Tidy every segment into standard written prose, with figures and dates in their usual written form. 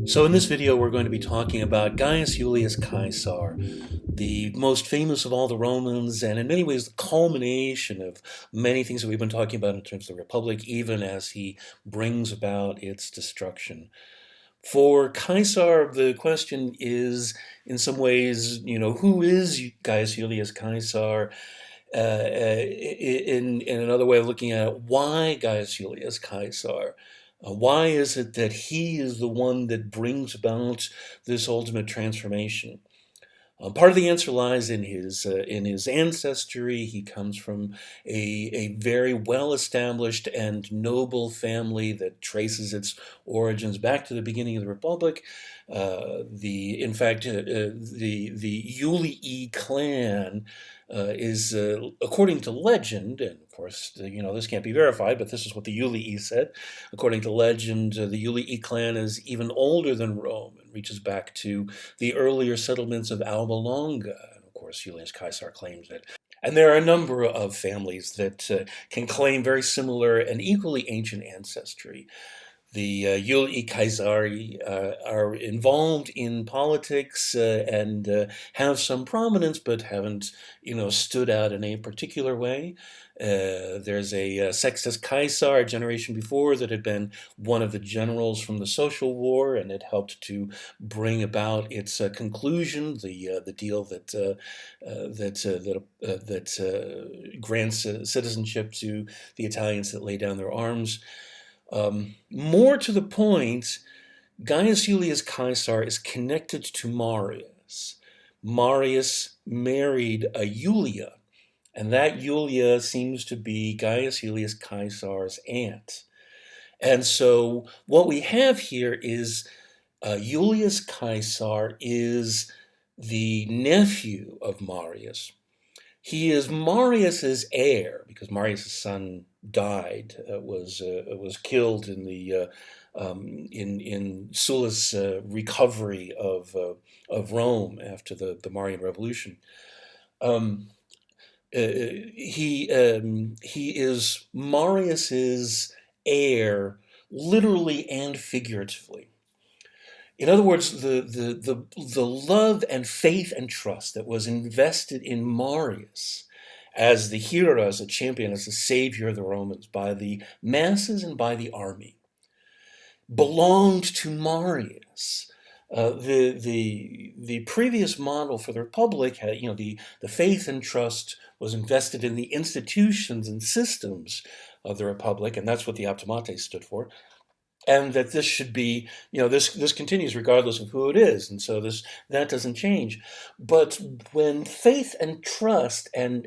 So in this video we're going to be talking about Gaius Julius Caesar, the most famous of all the Romans, and in many ways the culmination of many things that we've been talking about in terms of the Republic, even as he brings about its destruction. For Caesar, the question is, in some ways, who is Gaius Julius Caesar? In another way of looking at it, why Gaius Julius Caesar? Why is it that he is the one that brings about this ultimate transformation? Part of the answer lies in his ancestry. He comes from a very well-established and noble family that traces its origins back to the beginning of the Republic. In fact, the Julii clan is, according to legend, and of course, this can't be verified, but this is what the Julii said. According to legend, the Julii clan is even older than Rome and reaches back to the earlier settlements of Alba Longa. And of course, Julius Caesar claims it. And there are a number of families that can claim very similar and equally ancient ancestry. The Julii Caesari are involved in politics and have some prominence, but haven't, stood out in a particular way. There's a Sextus Caesar, a generation before, that had been one of the generals from the Social War, and it helped to bring about its conclusion, the deal that grants citizenship to the Italians that lay down their arms. More to the point, Gaius Julius Caesar is connected to Marius. Marius married a Julia, and that Julia seems to be Gaius Julius Caesar's aunt. And so what we have here is Julius Caesar is the nephew of Marius. He is Marius's heir because Marius's son died, was killed in the in Sulla's recovery of Rome after the Marian Revolution. He is Marius's heir, literally and figuratively. In other words, the love and faith and trust that was invested in Marius as the hero, as a champion, as the savior of the Romans by the masses and by the army belonged to Marius. The previous model for the Republic had, the faith and trust was invested in the institutions and systems of the Republic, and that's what the optimates stood for. And that this should be, this continues regardless of who it is, and so that doesn't change. But when faith and trust and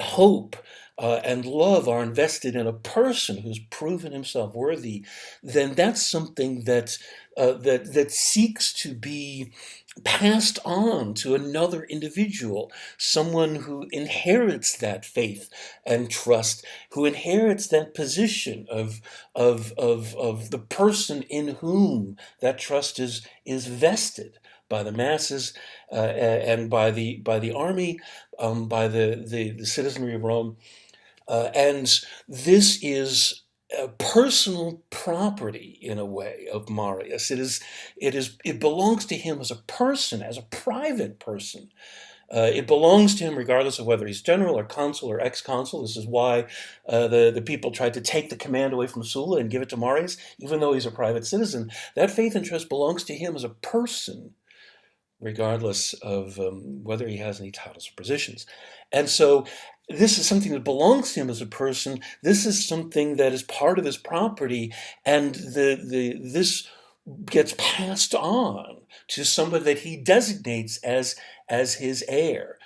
hope and love are invested in a person who's proven himself worthy, then that's something that seeks to be passed on to another individual, someone who inherits that faith and trust, who inherits that position of the person in whom that trust is vested by the masses and by the army, by the citizenry of Rome. And this is a personal property, in a way, of Marius. It belongs to him as a person, as a private person. It belongs to him regardless of whether he's general or consul or ex-consul. This is why the people tried to take the command away from Sulla and give it to Marius, even though he's a private citizen. That faith and trust belongs to him as a person, regardless of whether he has any titles or positions. And so this is something that belongs to him as a person. This is something that is part of his property, and this gets passed on to somebody that he designates as his heir.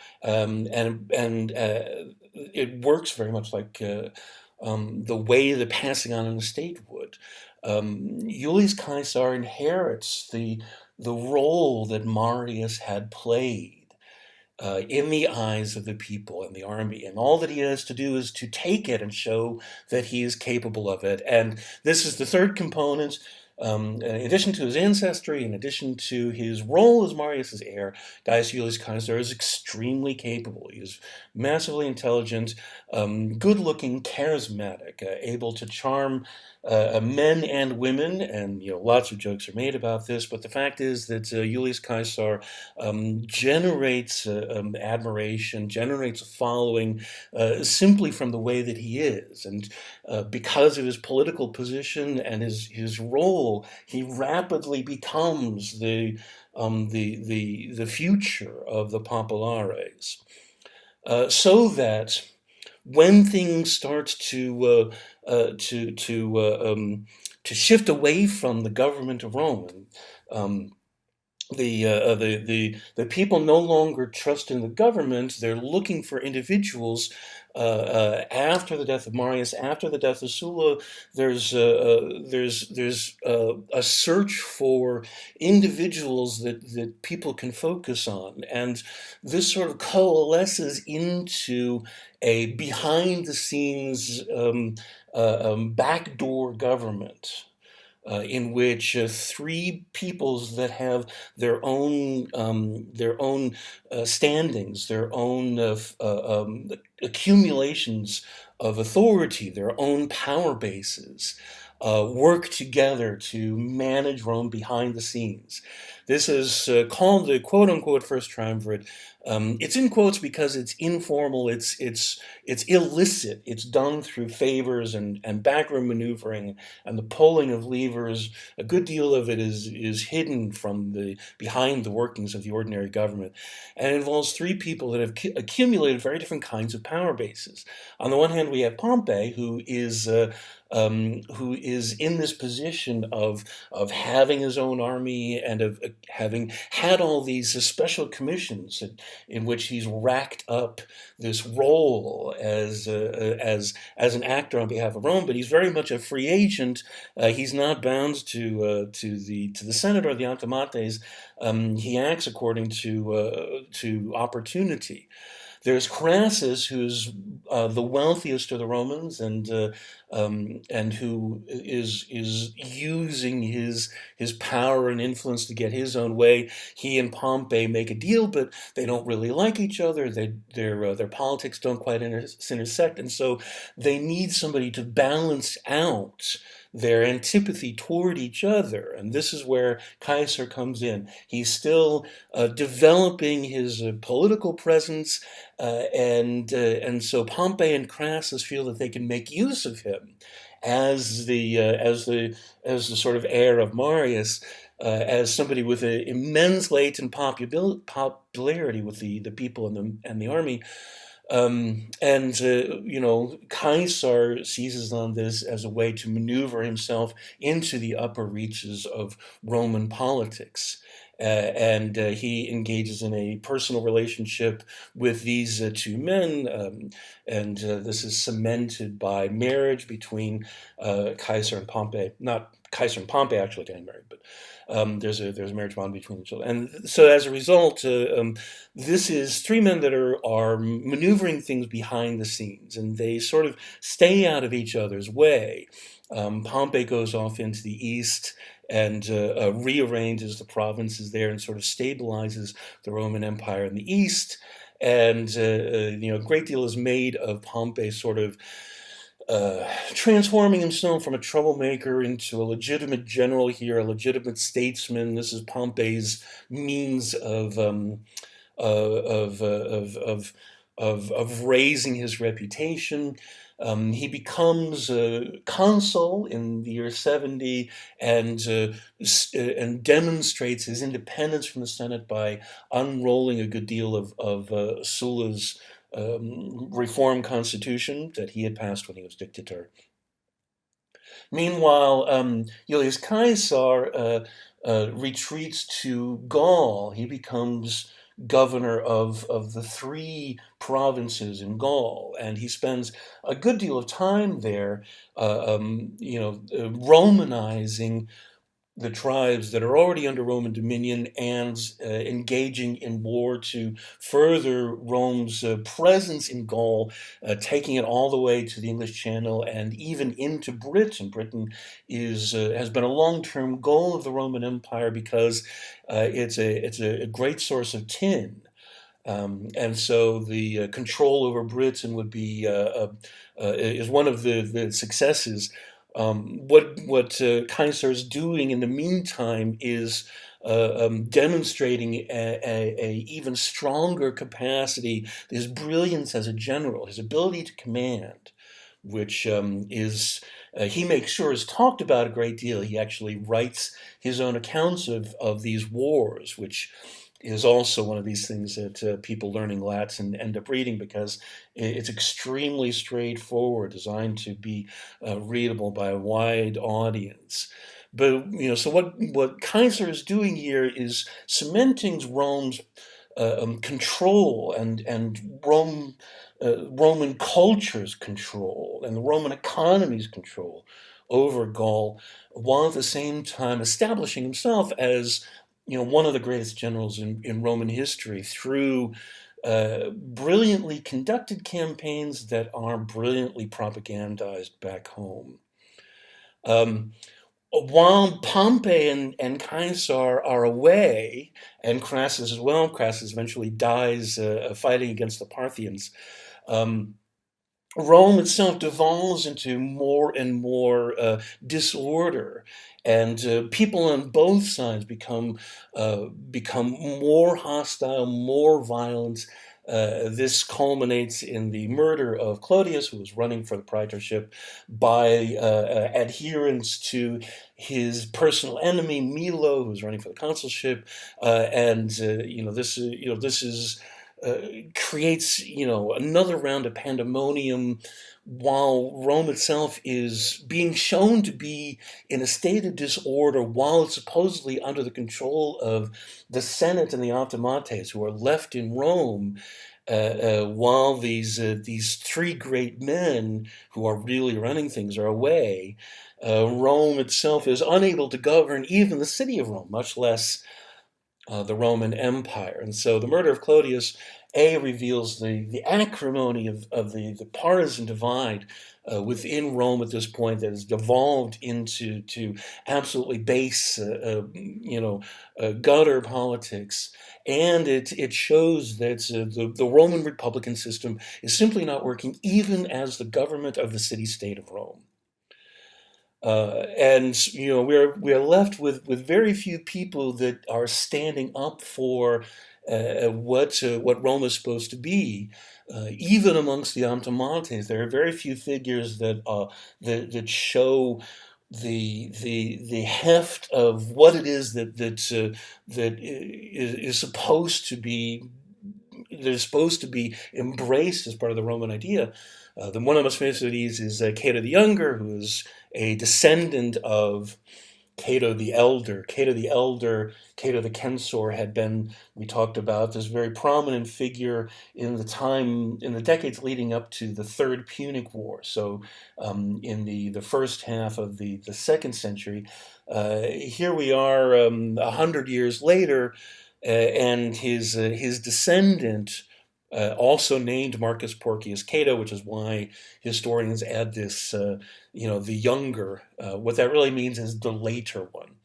It works very much like the way the passing on an estate would. Julius Caesar inherits the role that Marius had played in the eyes of the people and the army, and all that he has to do is to take it and show that he is capable of it. And this is the third component. In addition to his ancestry, in addition to his role as Marius's heir, Gaius Julius Caesar is extremely capable. He is massively intelligent, good-looking, charismatic, able to charm men and women, and lots of jokes are made about this. But the fact is that Julius Caesar generates admiration, generates a following simply from the way that he is, and because of his political position and his role, he rapidly becomes the future of the populares. So that when things start to shift away from the government of Rome, um, the people no longer trust in the government. They're looking for individuals. After the death of Marius, after the death of Sulla, there's a search for individuals that people can focus on, and this sort of coalesces into a behind-the-scenes backdoor government in which three peoples that have their own standings, their own accumulations of authority, their own power bases, work together to manage Rome behind the scenes. This is called the quote-unquote First Triumvirate. It's in quotes because it's informal, it's illicit, it's done through favors and backroom maneuvering and the pulling of levers. A good deal of it is hidden from behind the workings of the ordinary government, and it involves three people that have accumulated very different kinds of power bases. On the one hand, we have Pompey, who is in this position of having his own army and of having had all these special commissions in which he's racked up this role as an actor on behalf of Rome. But he's very much a free agent. He's not bound to the Senate or the Automates. He acts according to opportunity. There's Crassus, who's the wealthiest of the Romans, and who is using his power and influence to get his own way. He and Pompey make a deal, but they don't really like each other. Their politics don't quite intersect, and so they need somebody to balance out their antipathy toward each other. And this is where Caesar comes in. He's still developing his political presence, and so Pompey and Crassus feel that they can make use of him as the sort of heir of Marius, as somebody with an immense latent popularity with the people and the army. Caesar seizes on this as a way to maneuver himself into the upper reaches of Roman politics. And he engages in a personal relationship with these two men, and this is cemented by marriage between Caesar and Pompey. Not Caesar and Pompey actually getting married, but there's a marriage bond between each other. And so as a result, this is three men that are maneuvering things behind the scenes, and they sort of stay out of each other's way. Pompey goes off into the east and rearranges the provinces there and sort of stabilizes the Roman Empire in the east. And a great deal is made of Pompey sort of transforming himself from a troublemaker into a legitimate general here, a legitimate statesman. This is Pompey's means of raising his reputation. He becomes consul in the year 70 and demonstrates his independence from the Senate by unrolling a good deal of Sulla's reform constitution that he had passed when he was dictator. Meanwhile, Julius Caesar retreats to Gaul. He becomes governor of the three provinces in Gaul, and he spends a good deal of time there, Romanizing the tribes that are already under Roman dominion and engaging in war to further Rome's presence in Gaul, taking it all the way to the English Channel and even into Britain. Britain has been a long-term goal of the Roman Empire because it's a great source of tin. And so the control over Britain would be is one of the successes What Kaiser is doing in the meantime is demonstrating a even stronger capacity, his brilliance as a general, his ability to command, which he makes sure is talked about a great deal. He actually writes his own accounts of these wars, which is also one of these things that people learning Latin end up reading because it's extremely straightforward, designed to be readable by a wide audience. But so what Kaiser is doing here is cementing Rome's control and Roman culture's control and the Roman economy's control over Gaul, while at the same time establishing himself as one of the greatest generals in Roman history through brilliantly conducted campaigns that are brilliantly propagandized back home. While Pompey and Caesar are away, and Crassus as well, Crassus eventually dies fighting against the Parthians, Rome itself devolves into more and more disorder, and people on both sides become more hostile, more violent. This culminates in the murder of Clodius, who was running for the praetorship, by adherents to his personal enemy Milo, who was running for the consulship, and this is creates another round of pandemonium, while Rome itself is being shown to be in a state of disorder, while it's supposedly under the control of the Senate and the Optimates, who are left in Rome, while these three great men who are really running things are away. Rome itself is unable to govern even the city of Rome, much less the Roman Empire. And so the murder of Clodius, reveals the acrimony of the partisan divide within Rome at this point that has devolved into absolutely base, gutter politics. And it shows that the Roman Republican system is simply not working, even as the government of the city-state of Rome. And we are left with very few people that are standing up for what Rome is supposed to be. Even amongst the Optimates, there are very few figures that show the heft of what it is that is supposed to be embraced as part of the Roman idea. One of the most famous of these is Cato the Younger, who is a descendant of Cato the Elder. Cato the Censor had been, we talked about, this very prominent figure in the decades leading up to the Third Punic War. So in the first half of the second century, here we are 100 years later, and his descendant, also named Marcus Porcius Cato, which is why historians add this, the younger. What that really means is the later one.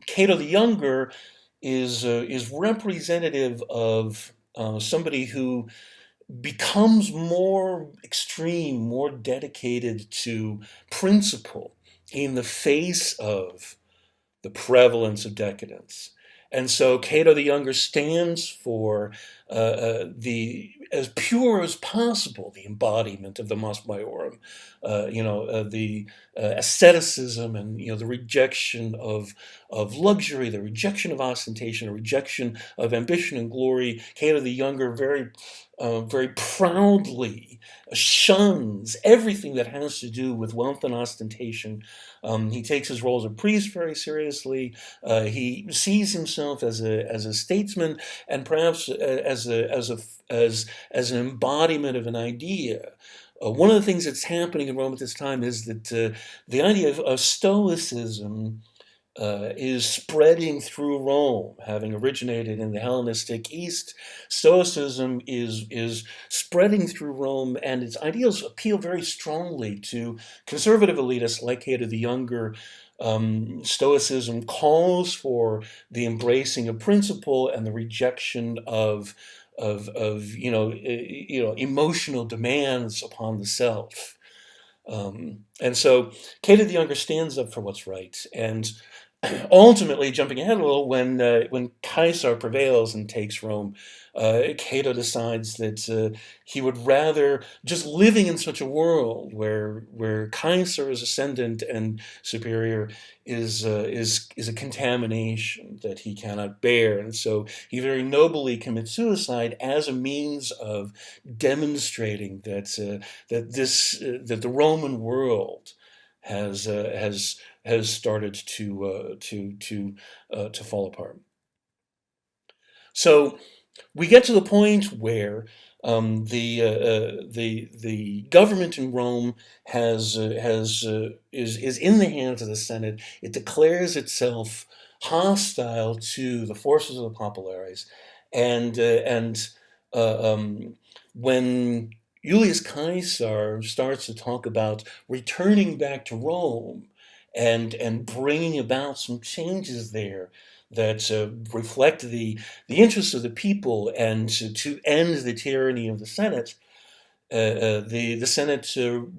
Cato the Younger is representative of somebody who becomes more extreme, more dedicated to principle in the face of the prevalence of decadence. And so Cato the Younger stands for as pure as possible, the embodiment of the Mos Maiorum, the asceticism and the rejection of luxury, the rejection of ostentation, the rejection of ambition and glory. Cato the Younger very proudly shuns everything that has to do with wealth and ostentation. He takes his role as a priest very seriously. He sees himself as a statesman, and perhaps as an embodiment of an idea. One of the things that's happening in Rome at this time is that the idea of Stoicism is spreading through Rome, having originated in the Hellenistic East. Stoicism is spreading through Rome, and its ideals appeal very strongly to conservative elitists like Cato the Younger. Stoicism calls for the embracing of principle and the rejection of emotional demands upon the self. And so Cato the Younger stands up for what's right, and ultimately, jumping ahead a little, when Caesar prevails and takes Rome, Cato decides that he would rather just living in such a world where Caesar is ascendant and superior is a contamination that he cannot bear, and so he very nobly commits suicide as a means of demonstrating that the Roman world has started to fall apart. So we get to the point where the government in Rome is in the hands of the Senate. It declares itself hostile to the forces of the populares, and when Julius Caesar starts to talk about returning back to Rome and bringing about some changes there that reflect the interests of the people and to end the tyranny of the Senate. The Senate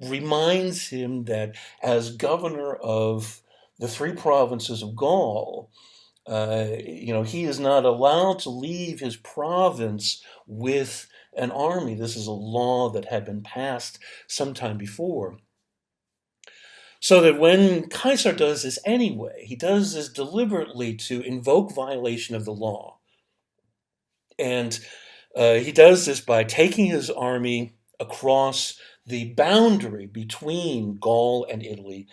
reminds him that as governor of the three provinces of Gaul, he is not allowed to leave his province with an army. This is a law that had been passed sometime before. So that when Caesar does this anyway, he does this deliberately to invoke violation of the law. And he does this by taking his army across the boundary between Gaul and Italy,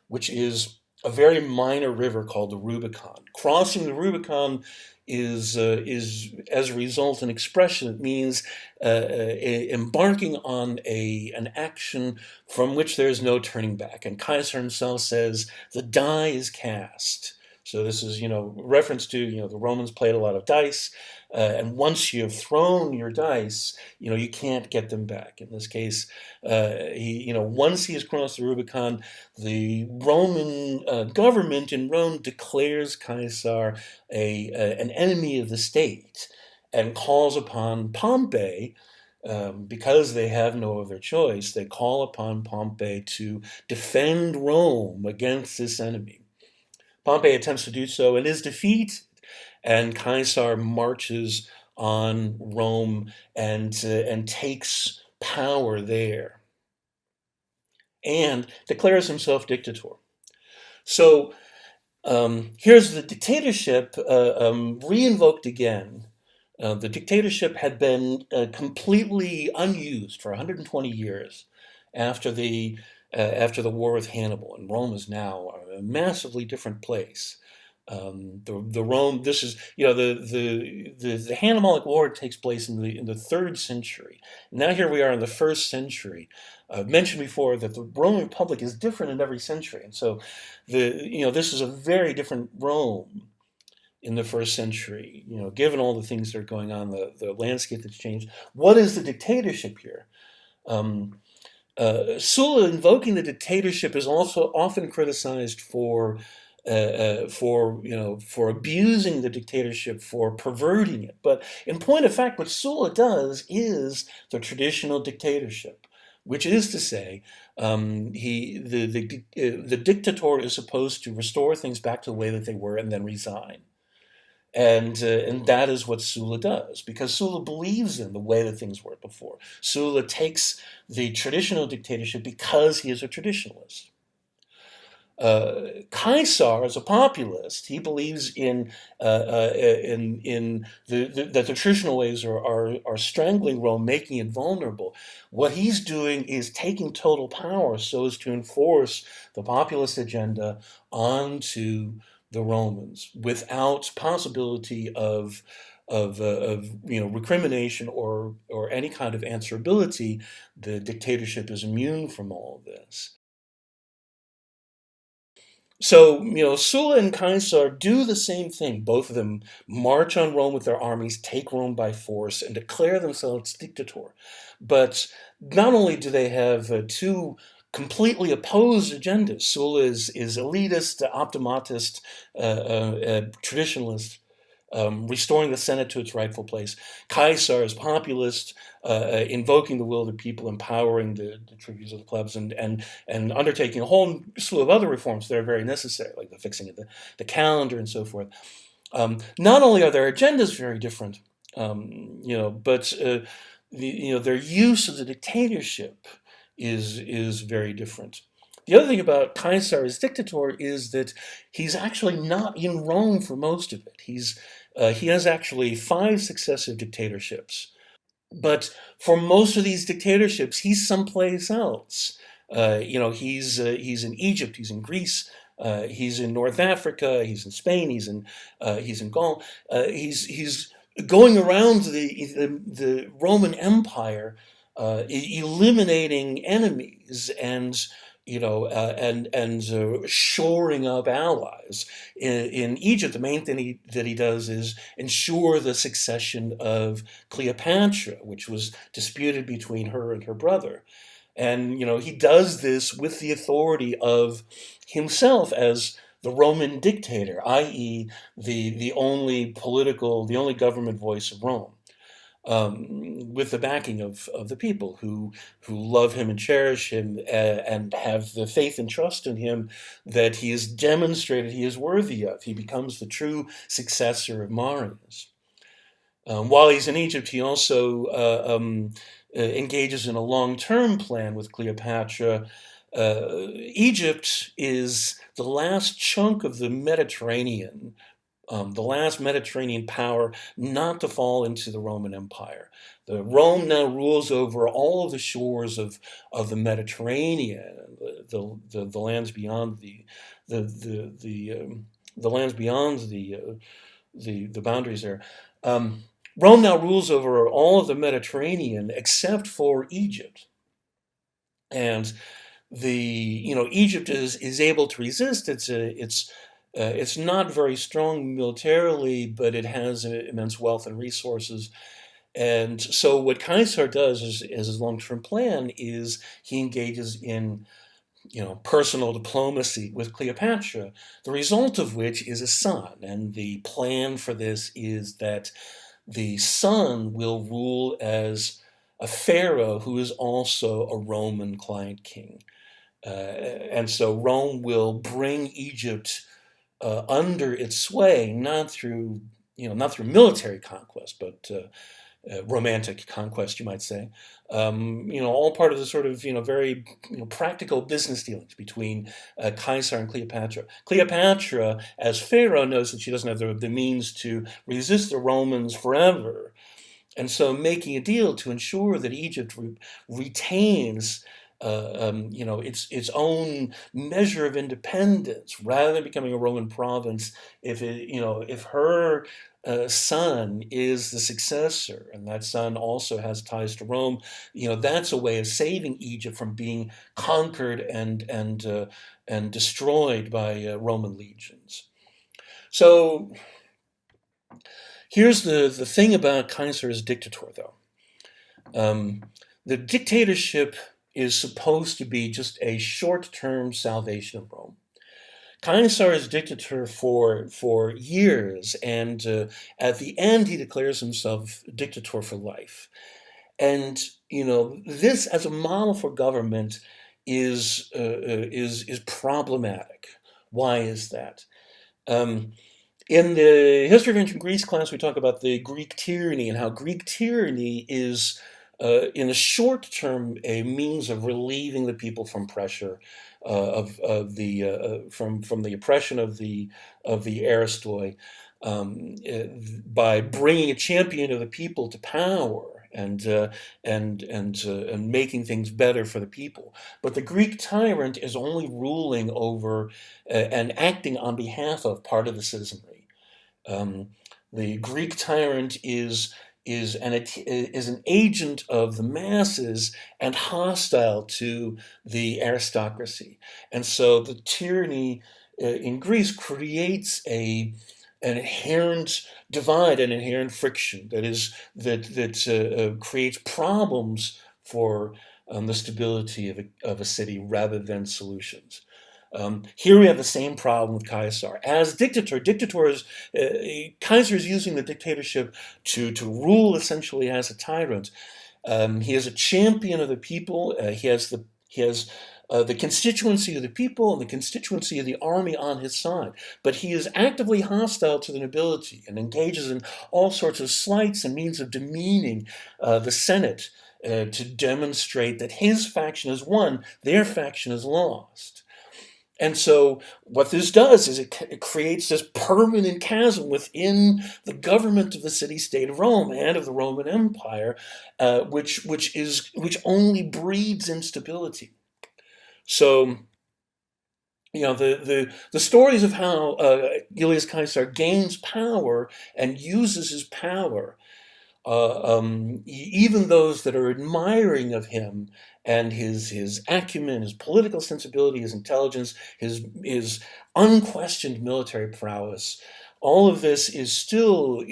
which is a very minor river called the Rubicon. Crossing the Rubicon is as a result an expression that means embarking on an action from which there is no turning back. And Caesar himself says the die is cast. So this is, reference to, the Romans played a lot of dice, and once you have thrown your dice, you can't get them back. In this case, once he has crossed the Rubicon, the Roman government in Rome declares Caesar an enemy of the state and calls upon Pompey, because they have no other choice, they call upon Pompey to defend Rome against this enemy. Pompey attempts to do so and is defeated, and Caesar marches on Rome and takes power there and declares himself dictator. So here's the dictatorship reinvoked again. The dictatorship had been completely unused for 120 years after the war with Hannibal, and Rome is now a massively different place. The Rome, this is, the Hannibalic War takes place in the 3rd century. Now here we are in the 1st century. I've mentioned before that the Roman Republic is different in every century, and so this is a very different Rome in the 1st century. Given all the things that are going on, the landscape that's changed. What is the dictatorship here? Sulla invoking the dictatorship is also often criticized for abusing the dictatorship, for perverting it. But in point of fact, what Sulla does is the traditional dictatorship, which is to say, the dictator is supposed to restore things back to the way that they were and then resign. And that is what Sulla does, because Sulla believes in the way that things were before. Sulla takes the traditional dictatorship because he is a traditionalist. Caesar, as a populist, he believes in that the traditional ways are strangling Rome, making it vulnerable. What he's doing is taking total power so as to enforce the populist agenda onto the Romans without possibility of recrimination or any kind of answerability. The dictatorship is immune from all of this. So, Sulla and Caesar do the same thing. Both of them march on Rome with their armies, take Rome by force, and declare themselves dictator. But not only do they have two completely opposed agendas. Sulla is elitist, optimatist, traditionalist. restoring the Senate to its rightful place. Caesar is populist, invoking the will of the people, empowering the tribunes of the plebs, and undertaking a whole slew of other reforms that are very necessary, like the fixing of the calendar and so forth. Not only are their agendas very different, but their use of the dictatorship is very different. The other thing about Caesar as dictator is that he's actually not in Rome for most of it. He has actually 5 successive dictatorships, but for most of these dictatorships, he's someplace else. He's in Egypt, he's in Greece, he's in North Africa, he's in Spain, he's in Gaul. He's going around the Roman Empire, eliminating enemies and shoring up allies. In Egypt, the main thing that he does is ensure the succession of Cleopatra, which was disputed between her and her brother. And, he does this with the authority of himself as the Roman dictator, i.e., the only government voice of Rome. With the backing of the people who love him and cherish him, and have the faith and trust in him that he has demonstrated he is worthy of. He becomes the true successor of Marius. While he's in Egypt, he also engages in a long-term plan with Cleopatra. Egypt is the last chunk of the Mediterranean, the last Mediterranean power not to fall into the Roman Empire. Rome now rules over all of the shores of the Mediterranean, the lands beyond the lands beyond the boundaries there. Rome now rules over all of the Mediterranean except for Egypt, and Egypt is able to resist. It's not very strong militarily, but it has immense wealth and resources. And so what Caesar does as his long-term plan is he engages in personal diplomacy with Cleopatra, the result of which is a son. And the plan for this is that the son will rule as a pharaoh who is also a Roman client king. And so Rome will bring Egypt under its sway, not through military conquest, but romantic conquest, you might say. All part of the sort of very practical business dealings between Caesar and Cleopatra. Cleopatra, as pharaoh, knows that she doesn't have the means to resist the Romans forever, and so making a deal to ensure that Egypt retains its own measure of independence rather than becoming a Roman province. If her son is the successor, and that son also has ties to Rome, that's a way of saving Egypt from being conquered and destroyed by Roman legions. So here's the thing about Caesar as dictator, though. The dictatorship is supposed to be just a short-term salvation of Rome. Caesar is dictator for years, and at the end he declares himself dictator for life. And this as a model for government is problematic. Why is that? In the History of Ancient Greece class, we talk about the Greek tyranny and how Greek tyranny is, in the short term, a means of relieving the people from pressure, from the oppression of the aristoi, by bringing a champion of the people to power and making things better for the people. But the Greek tyrant is only ruling over and acting on behalf of part of the citizenry. The Greek tyrant is an agent of the masses and hostile to the aristocracy. And so the tyranny in Greece creates an inherent divide, an inherent friction that creates problems for the stability of a city rather than solutions. Here we have the same problem with Caesar. As Caesar is using the dictatorship to rule essentially as a tyrant. He is a champion of the people. He has the constituency of the people and the constituency of the army on his side. But he is actively hostile to the nobility and engages in all sorts of slights and means of demeaning the Senate to demonstrate that his faction has won, their faction has lost. And so what this does is it creates this permanent chasm within the government of the city-state of Rome and of the Roman Empire, which only breeds instability. So, the stories of how Julius Caesar gains power and uses his power, even those that are admiring of him and his acumen, his political sensibility, his intelligence, his unquestioned military prowess, all of this is still,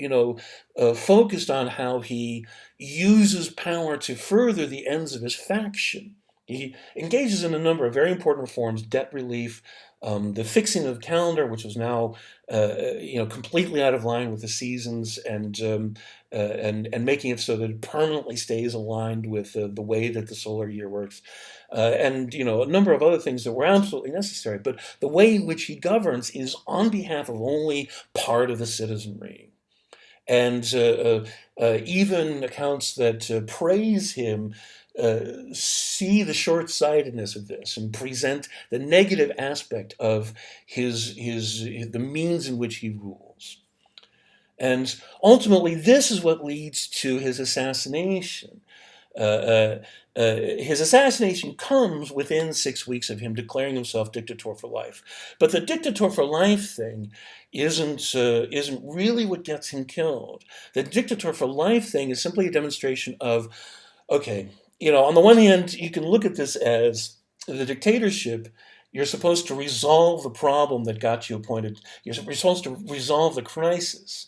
focused on how he uses power to further the ends of his faction. He engages in a number of very important reforms: debt relief, the fixing of the calendar, which was now, completely out of line with the seasons, and making it so that it permanently stays aligned with the way that the solar year works, and a number of other things that were absolutely necessary. But the way in which he governs is on behalf of only part of the citizenry, and even accounts that praise him see the short-sightedness of this and present the negative aspect of the means in which he rules. And ultimately, this is what leads to his assassination. His assassination comes within 6 weeks of him declaring himself dictator for life. But the dictator for life thing isn't really what gets him killed. The dictator for life thing is simply a demonstration of, okay, on the one hand, you can look at this as the dictatorship. You're supposed to resolve the problem that got you appointed. You're supposed to resolve the crisis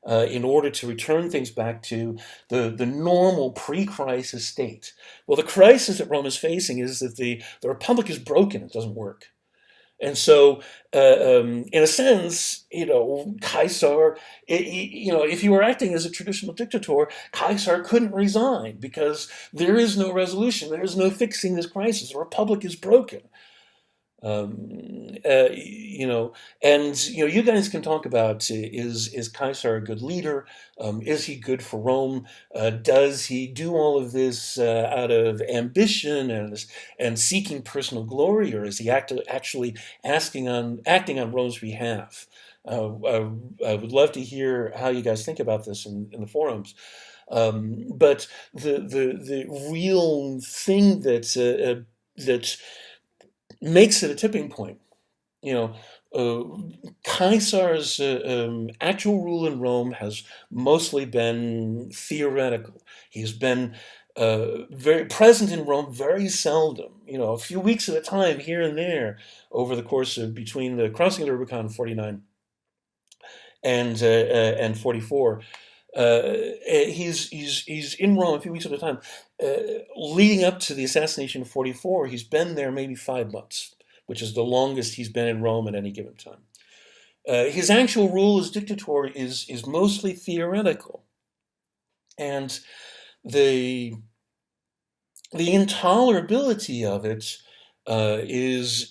in order to return things back to the normal pre-crisis state. Well, the crisis that Rome is facing is that the republic is broken. It doesn't work. And so, in a sense, Caesar, if you were acting as a traditional dictator, Caesar couldn't resign because there is no resolution. There is no fixing this crisis. The republic is broken. You guys can talk about, is Caesar a good leader? Is he good for Rome? Does he do all of this out of ambition and seeking personal glory, or is he actually acting on Rome's behalf? I would love to hear how you guys think about this in the forums. But the real thing that makes it a tipping point, Caesar's actual rule in Rome has mostly been theoretical. He's been very present in Rome very seldom, a few weeks at a time here and there over the course of between the crossing of the Rubicon in 49 and 44. He's in Rome a few weeks at a time. Leading up to the assassination of 44, he's been there maybe 5 months, which is the longest he's been in Rome at any given time. His actual rule as dictator is mostly theoretical, and the intolerability of it is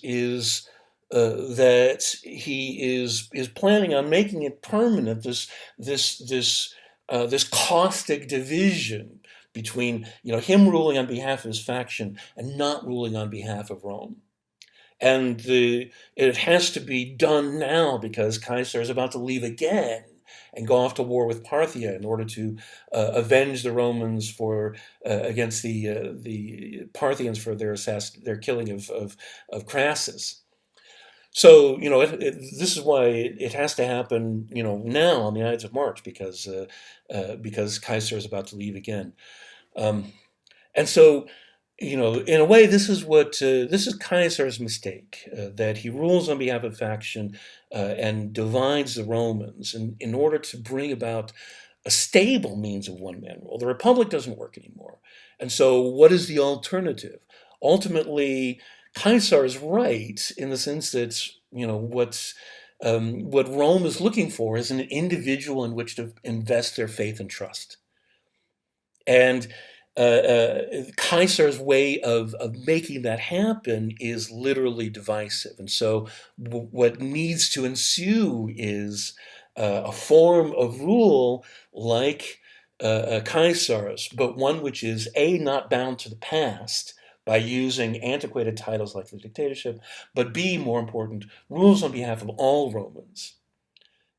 that he is planning on making it permanent. This caustic division between him ruling on behalf of his faction and not ruling on behalf of Rome. And it has to be done now because Caesar is about to leave again and go off to war with Parthia in order to avenge the Romans against the Parthians for their killing of Crassus. So this is why it has to happen now on the Ides of March because Caesar is about to leave again, and so in a way this is Caesar's mistake, that he rules on behalf of faction and divides the Romans in order to bring about a stable means of one-man rule. The republic doesn't work anymore, and so what is the alternative? Ultimately, Caesar is right in the sense that what Rome is looking for is an individual in which to invest their faith and trust. And Caesar's way of making that happen is literally divisive. And so what needs to ensue is a form of rule like Caesar's, but one which is A, not bound to the past by using antiquated titles like the dictatorship, but B, more important, rules on behalf of all Romans.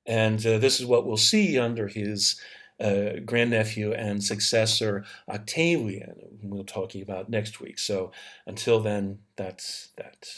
And this is what we'll see under his grandnephew and successor Octavian, whom we'll talking about next week. So until then, that's that.